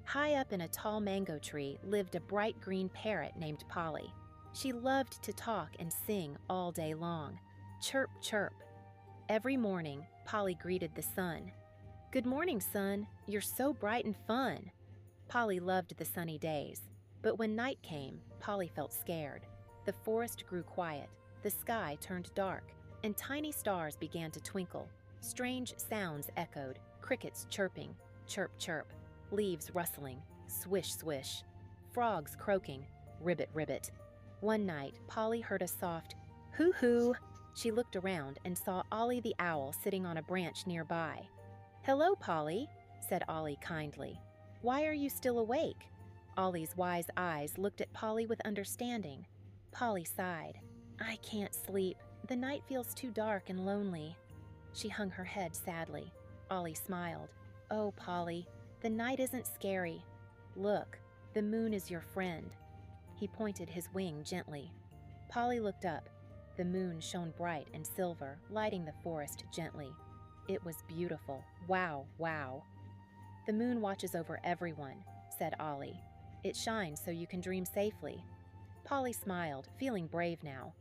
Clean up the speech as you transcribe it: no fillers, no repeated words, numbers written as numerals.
High up in a tall mango tree lived a bright green parrot named Polly. She loved to talk and sing all day long. Chirp, chirp. Every morning, Polly greeted the sun. "Good morning, sun. You're so bright and fun." Polly loved the sunny days. But when night came, Polly felt scared. The forest grew quiet, the sky turned dark, and tiny stars began to twinkle. Strange sounds echoed, crickets chirping, chirp, chirp, leaves rustling, swish, swish, frogs croaking, ribbit, ribbit. One night, Polly heard a soft hoo-hoo. She looked around and saw Ollie the owl sitting on a branch nearby. "Hello, Polly," said Ollie kindly. "Why are you still awake?" Ollie's wise eyes looked at Polly with understanding. Polly sighed. "I can't sleep. The night feels too dark and lonely." She hung her head sadly. Ollie smiled. "Oh, Polly, the night isn't scary. Look, the moon is your friend." He pointed his wing gently. Polly looked up. The moon shone bright and silver, lighting the forest gently. It was beautiful. Wow, wow. "The moon watches over everyone," said Ollie. "It shines so you can dream safely." Polly smiled, feeling brave now.